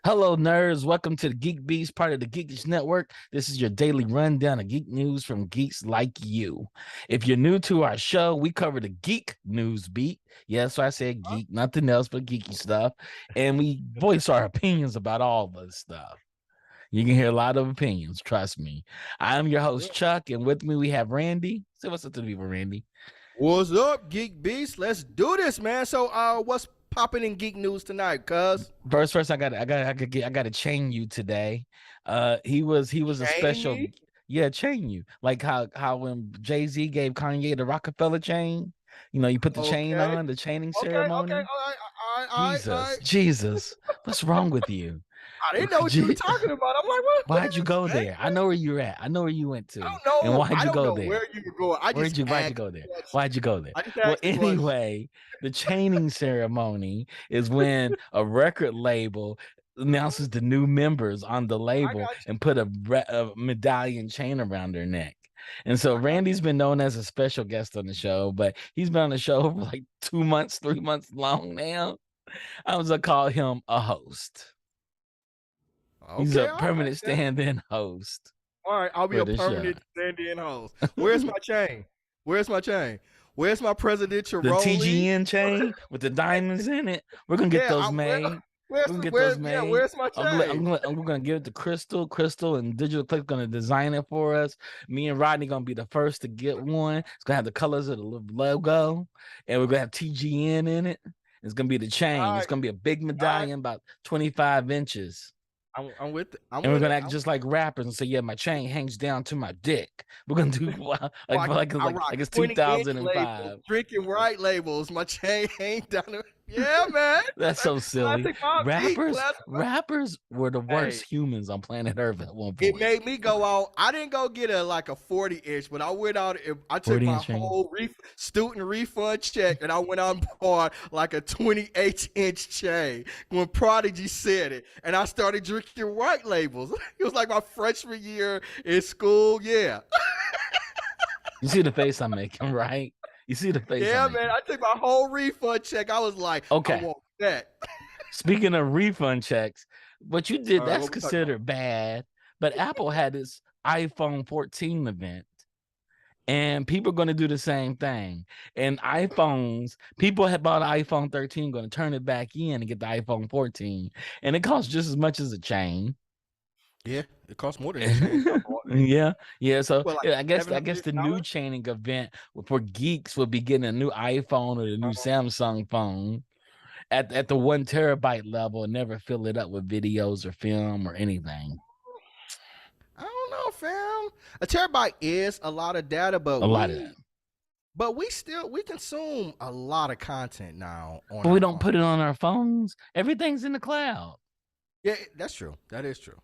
Hello, nerds. Welcome to the GeekBeast, part of the Geeks Network. This is your daily rundown of geek news from geeks like you. If you're new to our show, we cover the geek news beat. Yes, so I said geek, nothing else but geeky stuff. And we voice our opinions about all this stuff. You can hear a lot of opinions, trust me. I'm your host, Chuck, and with me we have Randy. Say what's up to the people, Randy. What's up, Geek Beast? Let's do this, man. So, what's popping in geek news tonight, cuz? First, I gotta chain you today. He was a special, me? yeah, chain you. Like how when Jay-Z gave Kanye the Rockefeller chain, you put the chain Okay. on, the chaining Okay. All ceremony. right. All right. Jesus, what's wrong with you? I didn't know what you were talking about. I'm like, what Why'd you is go this, man? there? I know where you're at. I know where you went I to. don't know. And why'd I you don't go know there? where you were going. Why'd you go there? Why'd you go there? I just Well, asked a question. anyway, the chaining ceremony is when a record label announces the new members on the label and put a medallion chain around their neck. And so Randy's been known as a special guest on the show, but he's been on the show for like 2 months, 3 months long now. I was gonna call him a host. He's a permanent stand-in host. All right, I'll be a permanent stand-in host. Where's my chain? Where's my chain? Where's my presidential the rollie? TGN chain with the diamonds in it? We're gonna get those made. Where's my chain? I'm gonna give it to Crystal. Crystal and Digital Click gonna design it for us. Me and Rodney gonna be the first to get one. It's gonna have the colors of the logo, and we're gonna have TGN in it. It's gonna be the chain. It's gonna be a big medallion, about 25 inches. I'm with it. And we're gonna act just like rappers and say, "Yeah, my chain hangs down to my dick." We're gonna do like it's 2005. Drinking right labels. My chain hangs down to. Yeah, man. That's so silly. Rappers were the worst humans on planet Earth at one point. It made me go out. I didn't go get a 40-inch, but I went out. I took my whole student refund check, and I went out and bought like a 28-inch chain when Prodigy said it, and I started drinking white labels. It was like my freshman year in school. Yeah. You see the face I'm making, right? You see the face. Yeah, man. I took my whole refund check. I was like, okay, I want that. Speaking of refund checks, what you did, that's considered bad. But Apple had its iPhone 14 event, and people are going to do the same thing. And people had bought an iPhone 13, going to turn it back in and get the iPhone 14. And it costs just as much as a chain. Yeah, it costs more than a chain. Yeah. So I guess the new chaining event for geeks will be getting a new iPhone or the new Samsung phone at the 1 terabyte level and never fill it up with videos or film or anything. I don't know, fam. A terabyte is a lot of data, but we consume a lot of content now. But we don't put it on our phones. Everything's in the cloud. Yeah, that's true. That is true.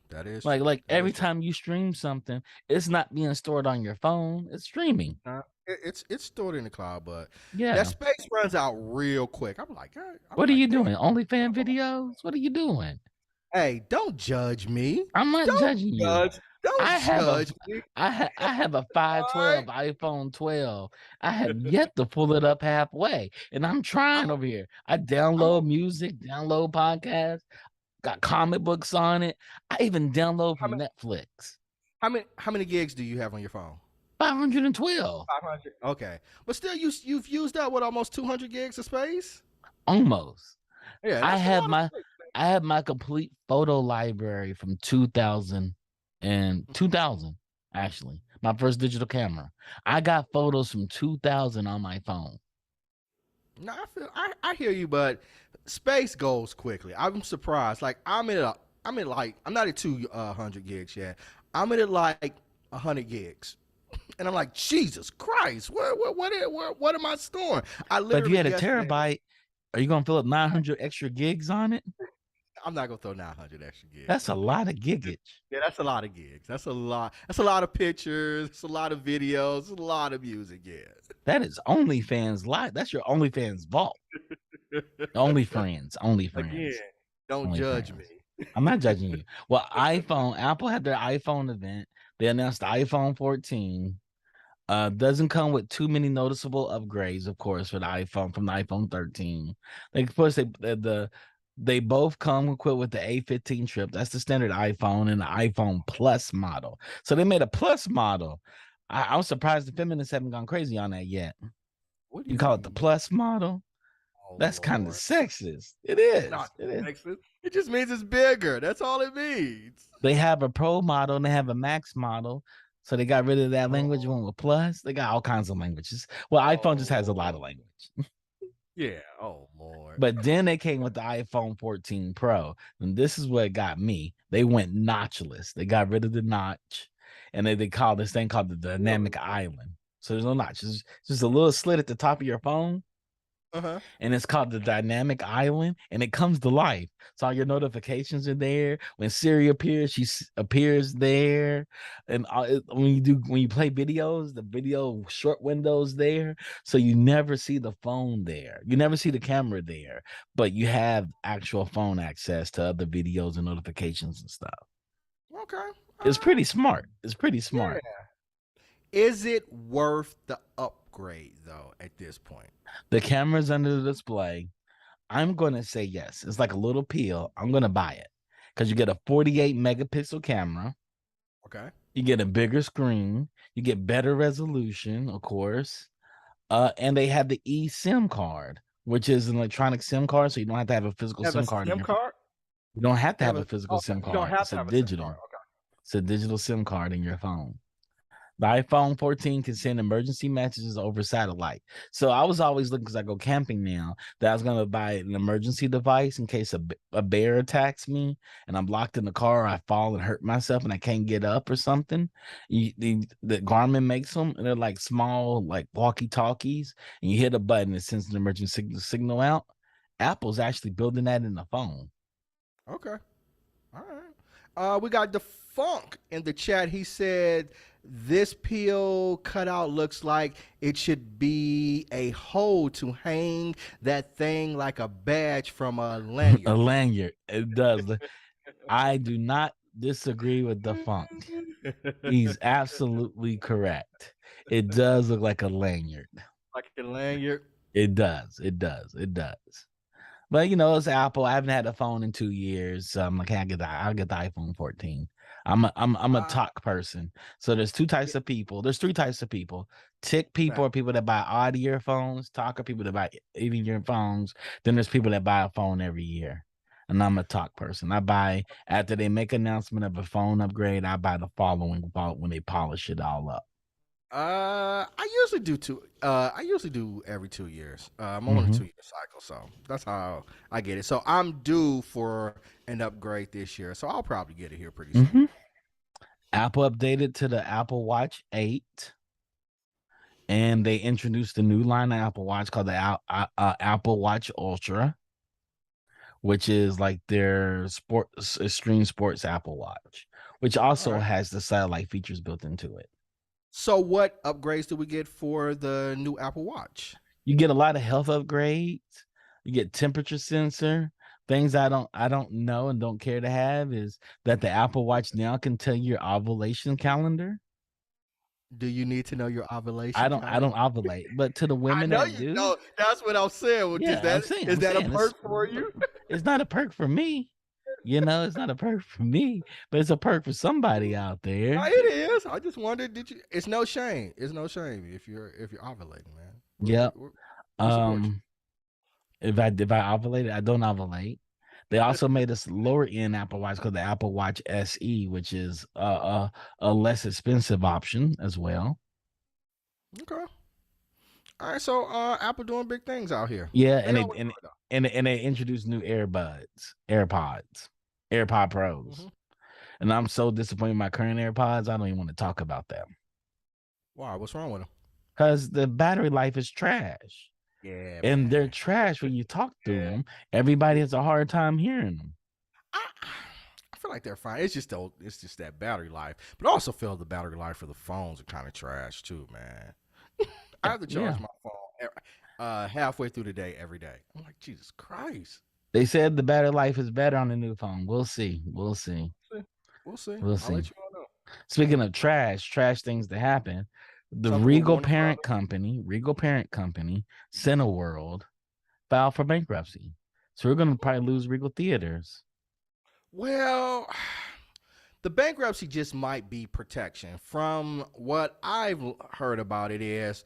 Like every time you stream something, it's not being stored on your phone. It's streaming. It's stored in the cloud, but yeah, that space runs out real quick. I'm like, what are you doing? OnlyFans videos? What are you doing? Hey, don't judge me. I'm not judging you. Don't judge me. I have a 512 iPhone 12. I have yet to pull it up halfway, and I'm trying over here. I download music, download podcasts. Got comic books on it. I even download from Netflix. How many gigs do you have on your phone? 512. 500. Okay, but still, you've used up almost 200 gigs of space. Almost. Yeah, I have my complete photo library from 2000 actually. My first digital camera. I got photos from 2000 on my phone. No, I hear you, but space goes quickly. I'm surprised. Like I'm not at 200 gigs yet. I'm at like 100 gigs, and I'm like, Jesus Christ, what am I storing? But if you had a terabyte, are you gonna fill up 900 extra gigs on it? I'm not gonna throw 900 extra gigs. That's a lot of gigage. Yeah, that's a lot of gigs. That's a lot. That's a lot of pictures. It's a lot of videos. It's a lot of music. Yeah. That is OnlyFans live. That's your OnlyFans vault. OnlyFans. Again, don't judge me. I'm not judging you. Well, Apple had their iPhone event. They announced the iPhone 14. Doesn't come with too many noticeable upgrades, of course, for the iPhone from the iPhone 13. Like, of course, the They both come equipped with the A15 chip. That's the standard iPhone and the iPhone Plus model. So they made a Plus model. I'm surprised the feminists haven't gone crazy on that yet. What do You you call it the mean? Plus model? Oh That's kind of Lord. sexist. It It's is. not It is. sexist. It just means it's bigger. That's all it means. They have a Pro model and they have a Max model. So they got rid of that language one Oh, with Plus. They got all kinds of languages. Well, iPhone just oh has a lot Lord. of language. Yeah. Oh Lord. But then they came with the iPhone 14 Pro. And this is what got me. They went notchless. They got rid of the notch. And they called this thing called the Really? dynamic island. So there's no notch. It's just a little slit at the top of your phone. Uh-huh. And it's called the dynamic island, and it comes to life. So all your notifications are there. When Siri appears, appears there. And when you play videos, the video short windows there. So you never see the phone there. You never see the camera there, but you have actual phone access to other videos and notifications and stuff. Okay. All It's right. pretty smart. It's pretty Yeah. smart. Is it worth the upgrade though at this point? The camera's under the display. I'm going to say yes. It's like a little pill. I'm going to buy it because you get a 48 megapixel camera. Okay. You get a bigger screen. You get better resolution, of course. And they have the eSIM card, which is an electronic SIM card. So you don't have to have a physical You have a SIM card in SIM your phone. card? You don't have to You have have a a physical okay. SIM You don't card. have It's to a have a SIM card. digital. Okay. It's a digital SIM card in your phone. The iPhone 14 can send emergency messages over satellite. So I was always looking, because I go camping now, that I was going to buy an emergency device in case a bear attacks me and I'm locked in the car, or I fall and hurt myself and I can't get up or something. The Garmin makes them, and they're like small, like walkie talkies, and you hit a button, it sends an emergency signal out. Apple's actually building that in the phone. Okay. All right. We got the Funk in the chat. He said this peel cutout looks like it should be a hole to hang that thing like a badge from a A lanyard. lanyard. It does. I do not disagree with the Funk. He's absolutely correct. It does look like a lanyard. Like a lanyard. It does. It does. It does. But it's Apple. I haven't had a phone in 2 years. So I'm like, I'll get the iPhone 14. I'm a Uh, talk person. So there's two yeah, types of people. There's three types of people. Tick people nah. are people that buy odd earphones. Talk are people that buy even earphones. Then there's people that buy a phone every year. And I'm a talk person. I buy after they make announcement of a phone upgrade, I buy the following when they polish it all up. I usually do two. I usually do every 2 years. I'm on a Mm-hmm. 2 year cycle, so that's how I get it. So I'm due for an upgrade this year, so I'll probably get it here pretty soon. Mm-hmm. Apple updated to the Apple Watch 8, and they introduced a new line of Apple Watch called the Apple Watch Ultra, which is like their extreme sports Apple Watch, which All also right. has the satellite features built into it. So what upgrades do we get for the new Apple Watch? You get a lot of health upgrades. You get temperature sensor. Things I don't know and don't care to have is that the Apple Watch now can tell your ovulation calendar. Do you need to know your I ovulation don't I don't calendar? ovulate, but to the I women know that you do, don't. That's what I'm saying. Is yeah, I'm that saying is I'm that a saying perk for you? it's not a perk for me. It's not a perk for me, but it's a perk for somebody out there. It is. I just wondered, did you? It's no shame. It's no shame if you're ovulating, man. Yep. We support Um, if I ovulate, I don't ovulate. They you. also made us lower end Apple Watch called the Apple Watch SE, which is a less expensive option as well. Okay. All right. So Apple doing big things out here. Yeah, They and they always and do and they introduced new AirPods, AirPod it though. Pros. And I'm so disappointed in my current AirPods, I don't even want to talk about them. Why? What's wrong with them? Because the battery life is trash. Yeah, And they're man. trash when you talk through Yeah. them. Everybody Yeah. has a hard time hearing them. I, I feel like they're fine. It's just that battery life. But I also feel the battery life for the phones are kind of trash too, man. I have to charge Yeah. my phone halfway through the day every day. I'm like, Jesus Christ. They said the battery life is better on the new phone. We'll see. We'll see. We'll see. We'll I'll see. let you all know. Speaking of trash things to happen, the Something with Regal parent company, Cineworld, filed for bankruptcy. So we're gonna probably lose Regal theaters. Well, the bankruptcy just might be protection. From what I've heard about it is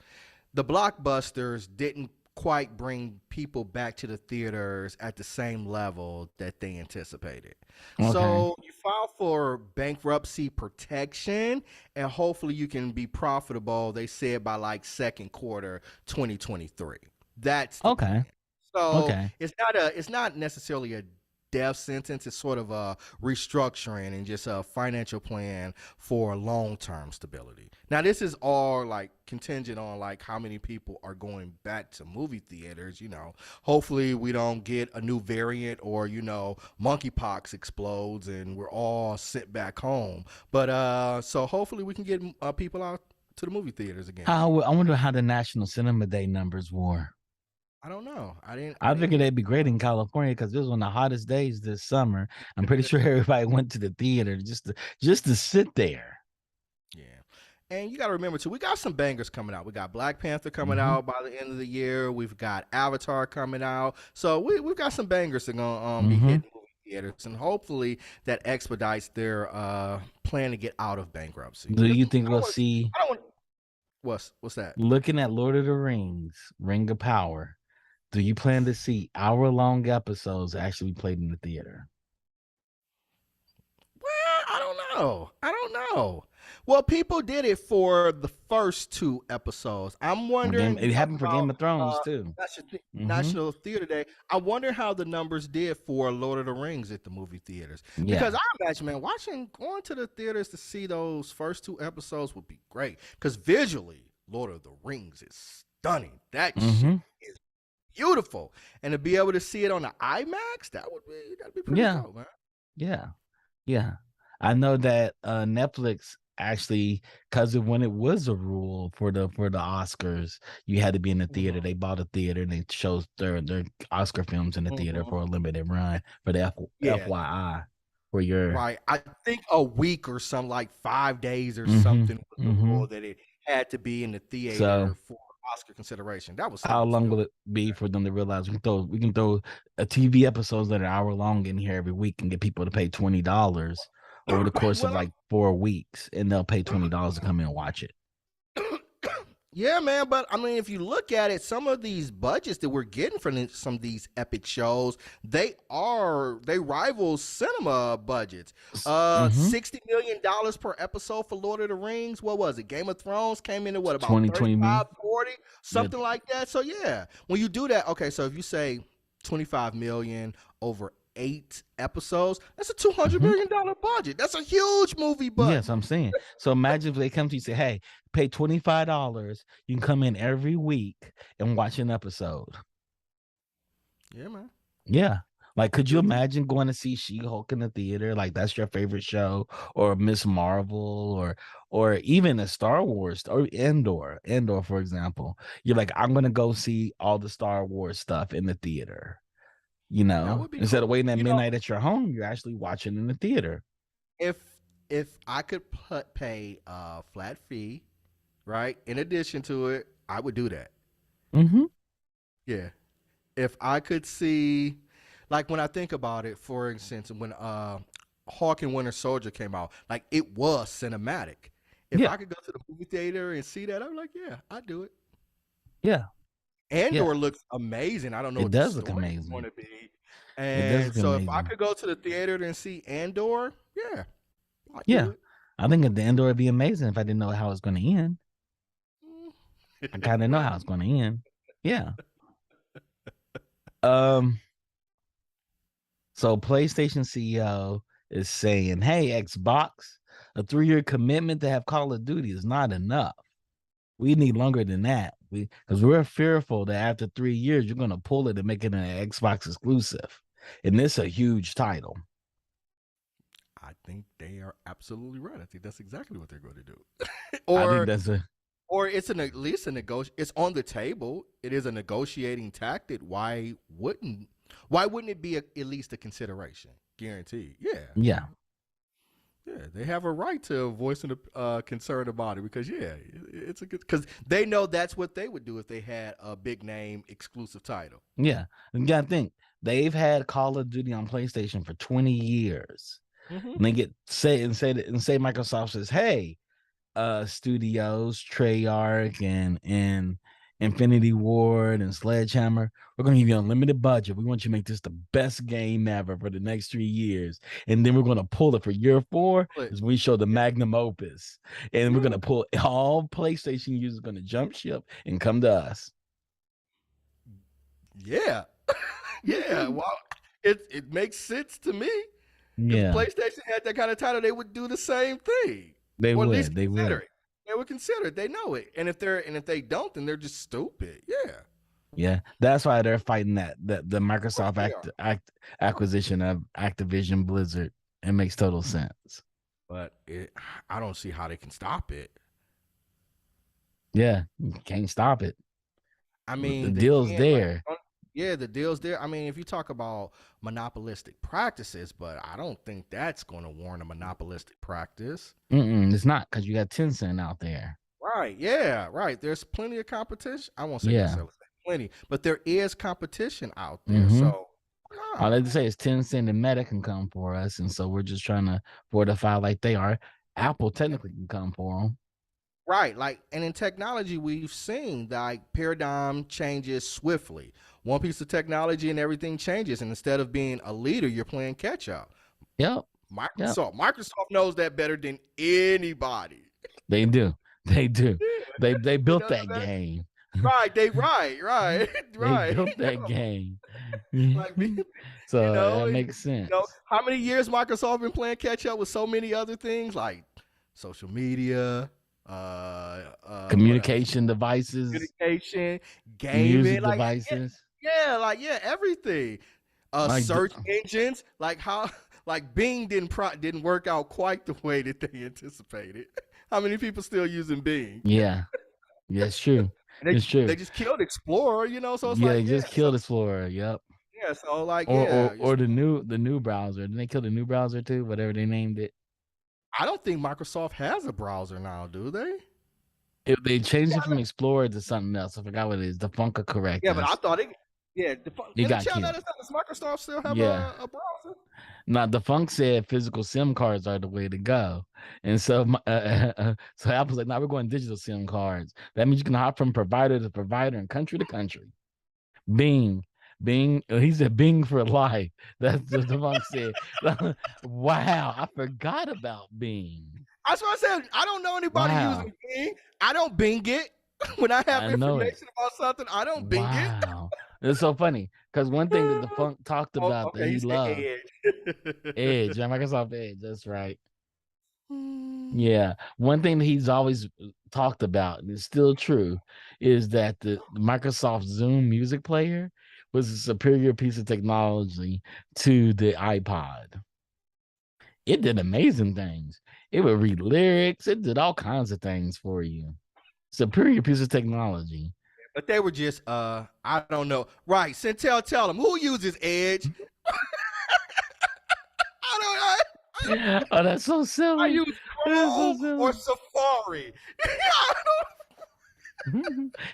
the blockbusters didn't quite bring people back to the theaters at the same level that they anticipated. Okay. So you file for bankruptcy protection and hopefully you can be profitable, they said by like second quarter 2023. That's the plan. Okay. So Okay. it's not necessarily a death sentence. It's sort of a restructuring and just a financial plan for long-term stability. Now, this is all like contingent on like how many people are going back to movie theaters. Hopefully we don't get a new variant or monkeypox explodes and we're all sent back home. But so hopefully we can get people out to the movie theaters again. I wonder how the National Cinema Day numbers were. I don't know. I I figured didn't. they'd be great in California because this was one of the hottest days this summer. I'm pretty sure everybody went to the theater just to sit there. Yeah. And you got to remember too, we got some bangers coming out. We got Black Panther coming Mm-hmm. out by the end of the year. We've got Avatar coming out. So we've got some bangers that are going to be Mm-hmm. hitting movie theaters. And hopefully that expedites their plan to get out of bankruptcy. Do 'Cause you think we'll see, I don't want, what's that? looking at Lord of the Rings, Ring of Power, do you plan to see hour-long episodes actually played in the theater? Well, I don't know. I don't know. Well, people did it for the first two episodes. I'm wondering. You It talk happened for about Game of Thrones uh, too. Mm-hmm. National Theater Day. I wonder how the numbers did for Lord of the Rings at the movie theaters. Yeah. Because I imagine, man, going to the theaters to see those first two episodes would be great. Because visually, Lord of the Rings is stunning. That shit Mm-hmm. is beautiful, and to be able to see it on the IMAX, that'd be pretty Yeah. dope, man. Yeah. Yeah. I know that Netflix actually, because of when it was a rule for the Oscars, you had to be in the theater. Mhm. They bought a theater and they chose their Oscar films in the theater Mhm. for a limited run for the Yeah, FYI for your right. I think a week or something, like 5 days or mm-hmm. something, was the Mm-hmm. rule that it had to be in the So theater for Oscar consideration. That was how something long still. will it be for them to realize we can throw a TV episodes that are hour long in here every week and get people to pay $20 over the course of Well, like 4 weeks, and they'll pay $20 to come in and watch it. yeah, man, but I mean, if you look at it, some of these budgets that we're getting from some of these epic shows, they rival cinema budgets. Mm-hmm. $60 million per episode for Lord of the Rings. What was it? Game of Thrones came in at what, about 2020 35, me. 40, Yeah. something like that. So yeah, when you do that, okay, so if you say 25 million over 8 episodes, that's a $200 Mm-hmm. million budget. That's a huge movie Yes, budget. I'm saying. So imagine if they come to you and say, "Hey, pay $25. You can come in every week and watch an episode." Yeah, man. Yeah. Like, could you Good. imagine going to see She-Hulk in the theater? Like, that's your favorite show, or Miss Marvel, or even a Star Wars or Endor, for example. You're like, I'm gonna go see all the Star Wars stuff in the theater. That would be Instead of cool. waiting at midnight at your home, you're actually watching in the theater. if if I could pay a flat fee, right, in addition to it, I would do that. Mm-hmm. Yeah. If I could see, like when I think about it, for instance, when Hawk and Winter Soldier came out, like it was cinematic. If Yeah. I could go to the movie theater and see that, I'm like, yeah, I'd do it. Yeah. Yeah. Andor looks amazing. I don't know It what the does look story is going amazing. to be. It does And look so if I amazing. could go to the theater and see Andor, yeah, I'd Yeah. do I think at the end would be amazing if I didn't know how it's going to end. I kind of know how it. it's going to end. Yeah. Um. So PlayStation CEO is saying, "Hey, Xbox, a 3-year commitment to have Call of Duty is not enough. We need longer than that. Because we're fearful that after 3 years, you're going to pull it and make it an Xbox exclusive, and this is a huge title." I think they are absolutely right. I think that's exactly what they're going to do. I think or that's a or it's at least a it's on the table. It is a negotiating tactic. Why wouldn't it be at least a consideration? Guaranteed. Yeah. yeah, Yeah, they have a right to voice a concern about it because yeah, it's a good because they know that's what they would do if they had a big name exclusive title. yeah. You got to think. they've had Call of Duty on PlayStation for 20 years. Mm-hmm. And they get say Microsoft says, hey, studios, Treyarch and Infinity Ward and Sledgehammer, we're gonna give you unlimited budget. We want you to make this the best game ever for the next 3 years. And then we're gonna pull it for year 4 But as we show the yeah, magnum opus. And we're yeah, gonna pull all PlayStation users gonna jump ship and come to us. yeah, yeah. Well, it makes sense to me. If Yeah, PlayStation had that kind of title, they would do the same thing, they or at least would. They consider would. it. They would consider it. They know it, and if they don't, then they're just stupid. Yeah, Yeah, that's why they're fighting the of course Microsoft they are. acquisition of Activision Blizzard. It makes total sense. But I don't see how they can stop it. Yeah, you can't stop it. I The mean, they deal's can't like, there. yeah, the deal's there. I mean, if you talk about monopolistic practices, but I don't think that's going to warrant a monopolistic practice. It's not because you got Tencent out there. Right? Yeah, right. There's plenty of competition. I won't say Yeah. necessarily plenty, but there is competition out there. Mm-hmm. So All no. I have to say is Tencent and Meta can come for us, and so we're just trying to fortify like they are. Apple technically can come for them. Right, like, and in technology, we've seen like paradigm changes swiftly. One piece of technology and everything changes, and instead of being a leader, you're playing catch up. Yep. Microsoft knows that better than anybody. They do. They do. Yeah, They they built know that that. game. Right, They right. built that game. Like, So that makes sense. how many years Microsoft been playing catch up with so many other things like social media, what else? Communication devices, Communication, music gaming, like devices. everything. Like Search engines, like how like Bing didn't work out quite the way that they anticipated. How many people still using Bing? yeah. Yeah, it's true. And It's true. they just killed Explorer, so it's Yeah, like they just killed Explorer. Yep. so like Or or the new browser. Didn't they kill the new browser too? Whatever they named it. I don't think Microsoft has a browser now, do they? They changed it from Explorer to something else. I forgot what it is. The Funka correct Yeah, but I us. thought It in the got chat killed. let us know, does Microsoft still have Yeah. a browser? Now the Funk said physical SIM cards are the way to go, and so so Apple's like, now we're going digital SIM cards. That means you can hop from provider to provider and country to country. Bing, Bing. He said Bing for life. That's what the Funk said. Wow, I forgot about Bing. That's what I said. I don't know anybody using Bing. I don't Bing it. When I have information about something, I don't Bing it. Wow. It's so funny because one thing that the Funk talked about that he loved, Edge, Microsoft Edge. That's right. Yeah. One thing that he's always talked about, and it's still true, is that the Microsoft Zoom music player was a superior piece of technology to the iPod. It did amazing things. It would read lyrics, it did all kinds of things for you. Superior piece of technology. But they were just I don't know. Right. Centel, tell them who uses Edge. I don't Oh, that's so silly. I use Chrome or Safari.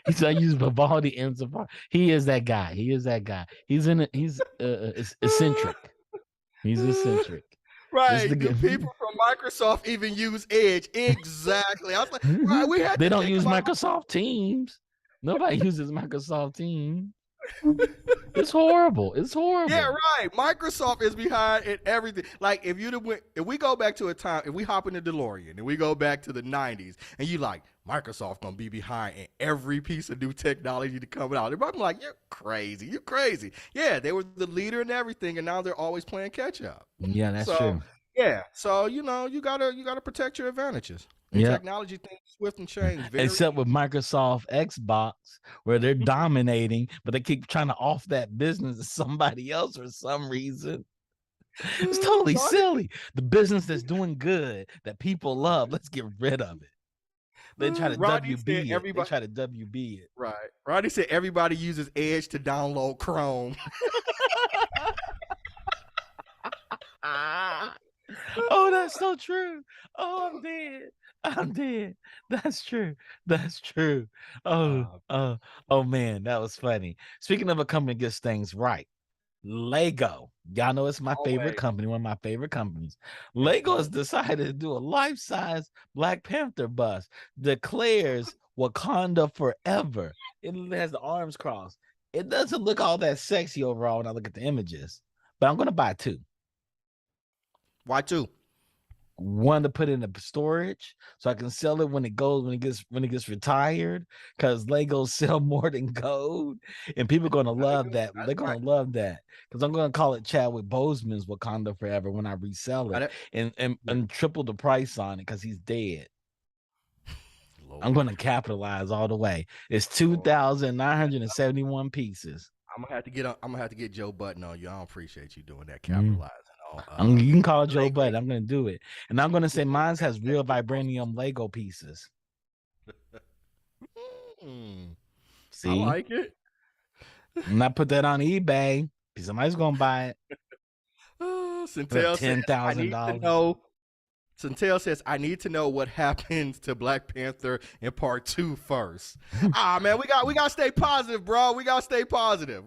He said I use Vivaldi and Safari. He is that guy. He's eccentric. He's eccentric. Right. Do people from Microsoft even use Edge? Exactly. I was like, right, we had they don't use Microsoft Teams. Nobody uses Microsoft Teams. It's horrible. It's horrible. Yeah, right. Microsoft is behind in everything. Like if we go back to a time, if we hop in the DeLorean and we go back to the 90s and you like Microsoft gonna be behind in every piece of new technology to come out. They're probably like, you're crazy. You're crazy. Yeah, they were the leader in everything and now they're always playing catch up. Yeah, that's true. Yeah. So, you gotta protect your advantages. Technology things swift and change. Except with Microsoft Xbox, where they're dominating, but they keep trying to off that business to somebody else for some reason. It's totally silly. The business that's doing good, that people love, let's get rid of it. They try to WB it. They try to WB it. Right. Roddy said everybody uses Edge to download Chrome. Oh, that's so true. Oh, I'm dead. That's true. Oh man, that was funny. Speaking of a company gets things right, Lego. Y'all know it's my favorite company, one of my favorite companies. Lego has decided to do a life-size Black Panther bust. Declares Wakanda forever. It has the arms crossed. It doesn't look all that sexy overall when I look at the images, but I'm gonna buy two. Why two? One to put in the storage so I can sell it when it gets retired, because Legos sell more than gold, and people are gonna love that. They're gonna love that because I'm gonna call it Chadwick Boseman's Wakanda Forever when I resell it and triple the price on it because he's dead. Lord. I'm gonna capitalize all the way. It's 2,971 pieces. I'm gonna have to get Joe Button on you. I don't appreciate you doing that capitalizing. You can call it Joe Button. I'm gonna do it, and I'm gonna say mine has real vibranium Lego pieces. See, I like it. I'm not put that on eBay. Somebody's gonna buy it. Centel $10,000. Centel says, I need to know what happens to Black Panther in part 2 first. Man, we gotta stay positive, bro. We gotta stay positive.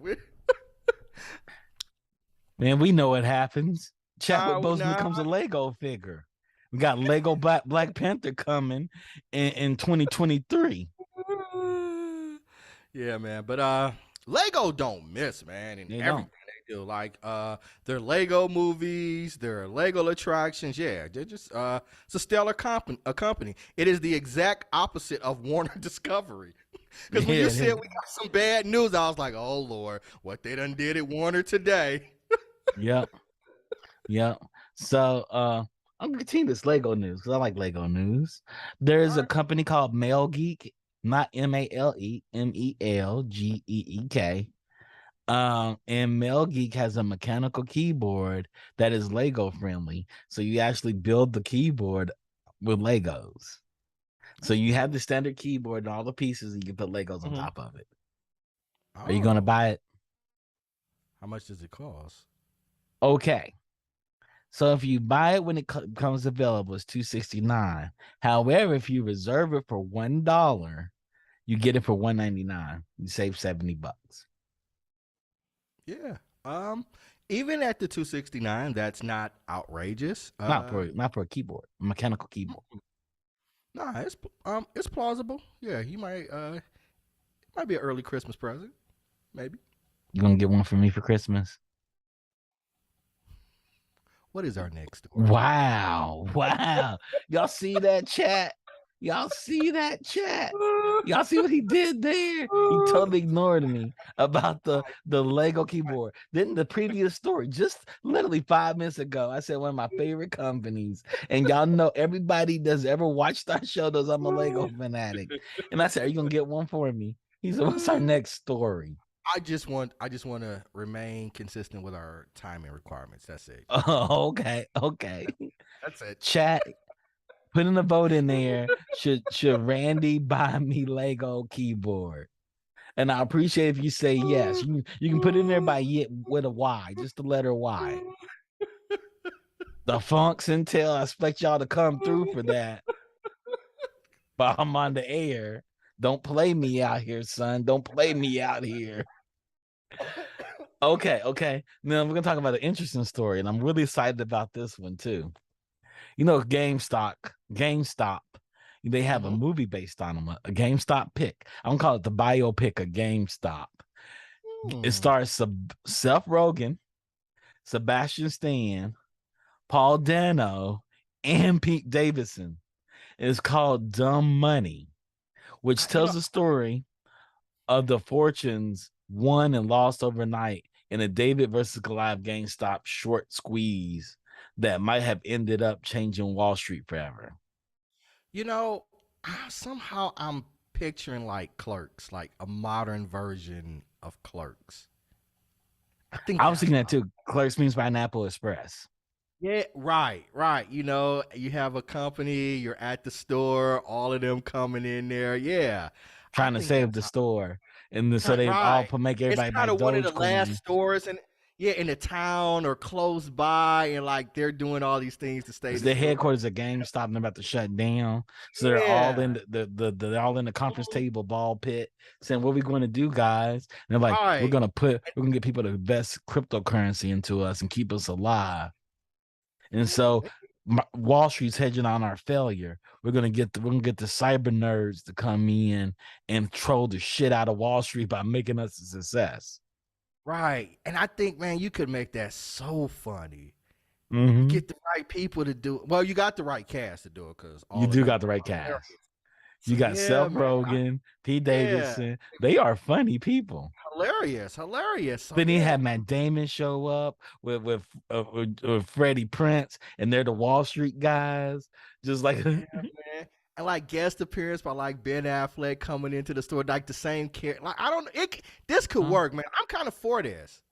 Man, we know what happens. Chadwick Boseman becomes a Lego figure. We got Lego Black Panther coming in 2023. Yeah, man. But Lego don't miss, man, and everything they do. Like their Lego movies, their Lego attractions. Yeah, they're just it's a stellar company. It is the exact opposite of Warner Discovery. Because when you said we got some bad news, I was like, oh Lord, what they done did at Warner today. Yep. So I'm gonna continue this Lego news because I like Lego news. There's a company called Melgeek, not MALE, MELGEEK. And Melgeek has a mechanical keyboard that is Lego friendly. So you actually build the keyboard with Legos. So you have the standard keyboard and all the pieces, and you can put Legos on top of it. Are you gonna buy it? How much does it cost? Okay. So if you buy it when it comes available, it's $269. However, if you reserve it for $1, you get it for $199. You save $70. Yeah. Even at the $269, that's not outrageous. Not for a keyboard, a mechanical keyboard. Nah, it's plausible. Yeah, you might it might be an early Christmas present, maybe. You gonna get one for me for Christmas? What is our next story? Wow. Y'all see that, chat? Y'all see that, chat? Y'all see what he did there? He totally ignored me about the Lego keyboard. Then the previous story, just literally 5 minutes ago, I said one of my favorite companies. And y'all know everybody that's ever watched our show knows I'm a Lego fanatic. And I said, are you gonna get one for me? He said, what's our next story? I just want to remain consistent with our timing requirements. That's it. Oh, okay. That's it. Chat, putting a vote in there. Should Randy buy me Lego keyboard? And I appreciate if you say yes. You can put it in there with a Y, just the letter Y. The Funks and Tell, I expect y'all to come through for that. But I'm on the air. Don't play me out here, son. Don't play me out here. Okay. Now we're gonna talk about an interesting story, and I'm really excited about this one too. You know, GameStop, they have a movie based on them, a GameStop pick. I'm gonna call it the biopic of GameStop. It stars Seth Rogen, Sebastian Stan, Paul Dano, and Pete Davidson. It's called Dumb Money, which tells the story of the fortunes won and lost overnight in a David versus Goliath GameStop short squeeze that might have ended up changing Wall Street forever. You know, somehow I'm picturing like Clerks, like a modern version of Clerks. I was thinking that too. Clerks means Pineapple Express. Yeah, right. You know, you have a company, you're at the store, all of them coming in there. Yeah. Trying to save the store. And so they all make everybody buy Dogecoin. It's kind of one of the last stores. And yeah, in a town or close by, and like they're doing all these things to stay It's the the story. headquarters of GameStop and they're about to shut down. So they're all Yeah, in they're all in the conference table ball pit saying, what are we going to do, guys? And they're like, right. we're gonna get people to invest cryptocurrency into us and keep us alive. And so Wall Street's hedging on our failure. We're gonna get the cyber nerds to come in and troll the shit out of Wall Street by making us a success. Right. And I think, man, you could make that so funny. You Mm-hmm. get the right people to do it. Well, you got the right cast to do it because You all of do them got the right are hilarious. cast. So You got yeah, Seth man. Rogen, Pete Yeah. Davidson. They are funny people. Hilarious. Hilarious. So Then he yeah. had Matt Damon show up with Freddie Prince, and they're the Wall Street guys, just like Yeah, man. And like guest appearance by like Ben Affleck coming into the store, like the same character. Like I don't this could huh? work, man. I'm kind of for this.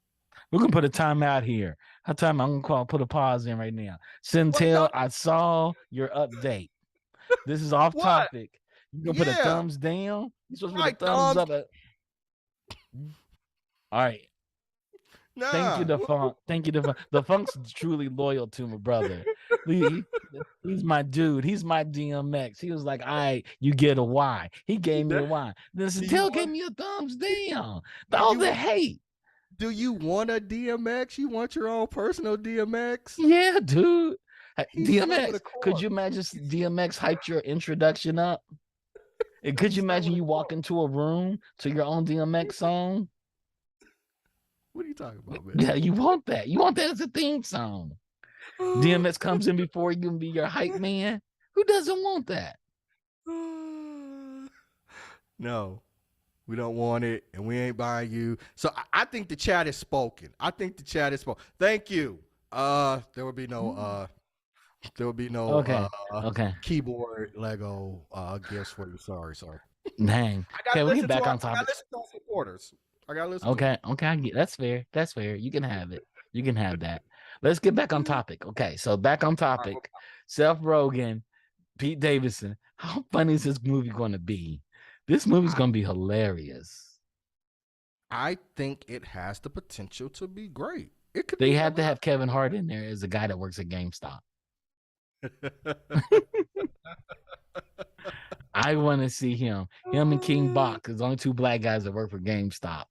We're gonna put a timeout here. I'm gonna put a pause in right now. What no Centel, I saw your update. This is off what? topic. You gonna put a Yeah. thumbs down? You're supposed to put a Right, thumbs thumbs. up. All right. Thank you, Nah. the funk. Thank you, the funk. The funk's truly loyal to my brother. He's my dude. He's my DMX. He was like, "All right, you get a Y." He gave me a Y. Then Do you Centel gave want me a thumbs down. do All you the hate. do you want a DMX? You want your own personal DMX? Yeah, dude. He's flipping DMX. a Could coin. you imagine DMX hyped your introduction up? And could you He's imagine flipping you a walk coin. into a room to your own DMX song? What are you talking about, Yeah, man? you want that. You want that as a theme song. DMX comes in before you and be your hype man. Who doesn't want that? No, we don't want it, and we ain't buying you. So I think the chat is spoken. I think the chat is spoken. Thank you. There will be no Okay. Okay. keyboard Lego gifts for you. Sorry. Dang. I got Okay, to we get listen to back our on topic. supporters. I got to listen to Okay. Okay. I get that's fair. That's fair. You can have it. You can have that. Let's get back on topic. Okay. So back on topic. Seth Rogen, Pete Davidson. How funny is this movie going to be? This movie's going to be hilarious. I think it has the potential to be great. It could. They had to have Kevin Hart in there as a guy that works at GameStop. I want to see him and King Bach. There's only two black guys that work for GameStop.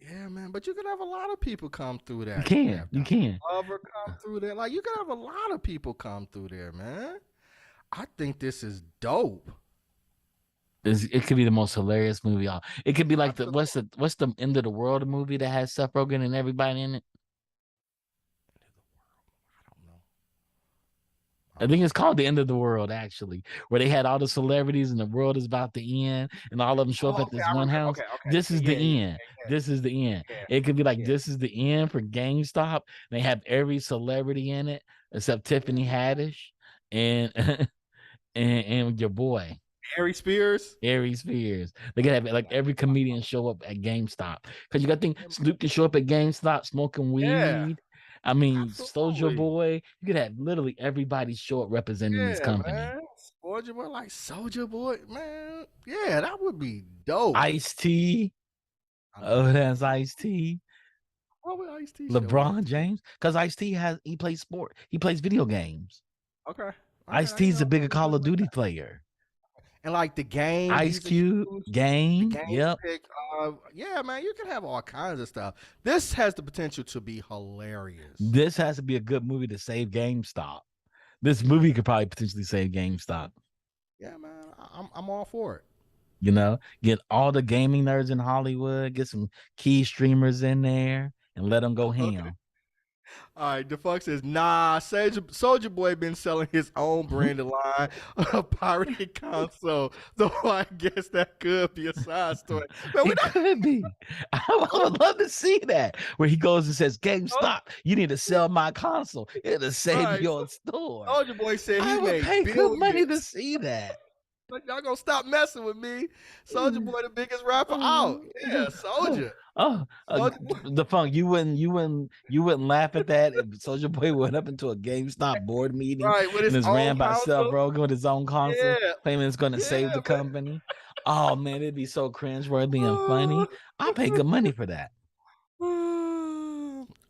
Yeah, man, but you could have a lot of people come through that. You can. Glover come through there. Like you could have a lot of people come through there, man. I think this is dope. It could be the most hilarious movie. It could be like what's the End of the World movie that has Seth Rogen and everybody in it? I think it's called The End of the World, actually, where they had all the celebrities and the world is about to end, and all of them show up at this one house. This is the end. This is the end. It could be like this is the end for GameStop. They have every celebrity in it except Tiffany Haddish and and your boy. Aries Spears. They could have like every comedian show up at GameStop. Because you got to think Snoop can show up at GameStop smoking weed. Yeah. I mean, Soldier Boy. You could have literally everybody show up representing this company. Man. Soldier Boy, like Soldier Boy, man. Yeah, that would be dope. Ice-T. Oh, that's Ice-T. What would Ice-T LeBron James. Because Ice-T he plays sport. He plays video games. Okay. Ice-T's a bigger Call of Duty player. And like the game, Ice Cube game. Yep. Yeah, man, you can have all kinds of stuff. This has the potential to be hilarious. This has to be a good movie to save GameStop. This movie could probably potentially save GameStop. Yeah, man, I'm all for it. You know, get all the gaming nerds in Hollywood, get some key streamers in there, and let them go ham. All right, the fuck says, nah, Soldier Boy been selling his own branded line of pirated console, though I guess that could be a side story. Man, it could be. I would love to see that, where he goes and says, GameStop, you need to sell my console. It'll save your store. Soldier Boy said he would pay good money to see that. Like, y'all gonna stop messing with me. Soldier Boy, the biggest rapper out. Yeah, Soldier. The funk. You wouldn't laugh at that if Soldier Boy went up into a GameStop board meeting and is ran by Seth Rogen with his own console, claiming it's going to save the company. Oh man, it'd be so cringeworthy and funny. I'll pay good money for that.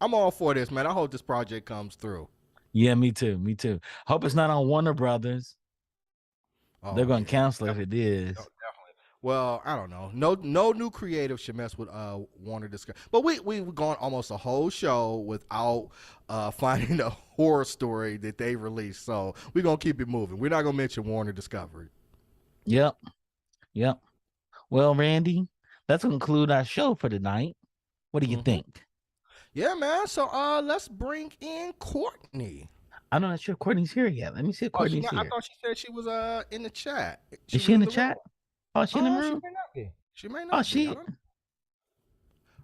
I'm all for this, man. I hope this project comes through. Yeah, me too. Me too. Hope it's not on Warner Brothers. They're Oh gonna yeah, cancel if it is. definitely. Well, I don't know. No new creative should mess with Warner Discovery. But we've gone almost a whole show without finding a horror story that they released. So we're gonna keep it moving. We're not gonna mention Warner Discovery. Yep. Yep. Well, Randy, let's conclude our show for tonight. What do you think? Yeah, man. So let's bring in Courtney. I'm not sure Courtney's here yet. Let me see if Courtney's here. I thought she said she was in the chat. Is she in the chat? Oh, she in the room? She may not be. She may not Oh, be. she. I don't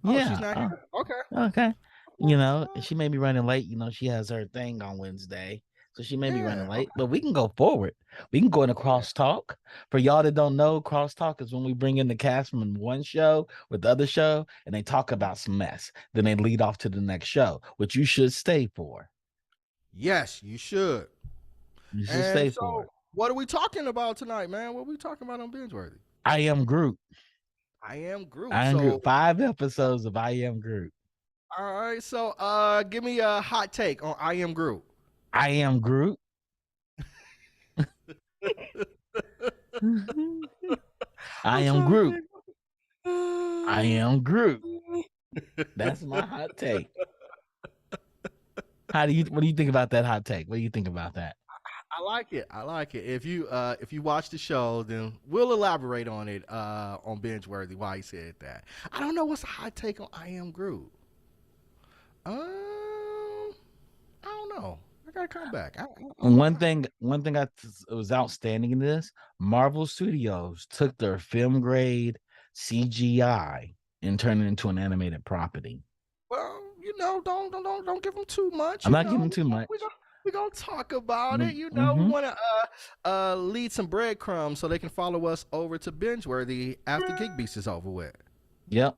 know. Yeah. She's not here. Okay. Okay. You know, she may be running late. You know, she has her thing on Wednesday. So she may be running late, but we can go forward. We can go into crosstalk. For y'all that don't know, crosstalk is when we bring in the cast from one show with the other show and they talk about some mess. Then they lead off to the next show, which you should stay for. Yes, you should. You should stay for it. What are we talking about tonight, man? What are we talking about on Bingeworthy? I Am Groot. I Am Groot. I Am Groot. 5 episodes of I Am Groot. All right. So give me a hot take on I Am Groot. I Am Groot. I am Groot. I am Groot. That's my hot take. What do you think about that hot take? What do you think about that? I like it. I like it. If you watch the show, then we'll elaborate on it on Bingeworthy why he said that. I don't know what's a hot take on I Am Groot. I don't know. I gotta come back. One thing was outstanding in this: Marvel Studios took their film grade CGI and turned it into an animated property. Well, you know, don't give them too much. I'm not giving them too much. We're gonna talk about it. You know, we want to lead some breadcrumbs so they can follow us over to Bingeworthy after GeekBeast is over with. Yep.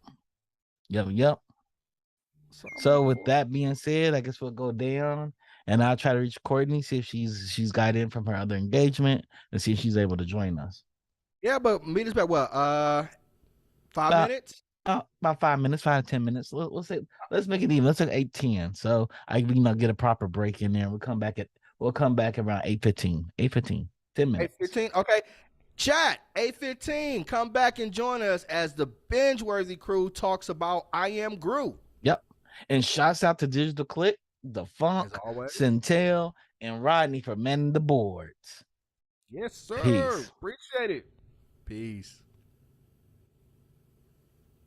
So with that being said, I guess we'll go down and I'll try to reach Courtney, see if she's got in from her other engagement and see if she's able to join us. Yeah, but meet us back. What? 5 minutes? About 5 minutes, 5 to 10 minutes. Let's make it even. Let's take 8:10. So I get a proper break in there. We'll come back around 8:15. 8:15. 10 minutes. 8:15. Okay. Chat 8:15. Come back and join us as the Bingeworthy crew talks about I Am Groot. Yep. And shouts out to Digital Click, The Funk, Centel, and Rodney for manning the boards. Yes, sir. Peace. Appreciate it. Peace.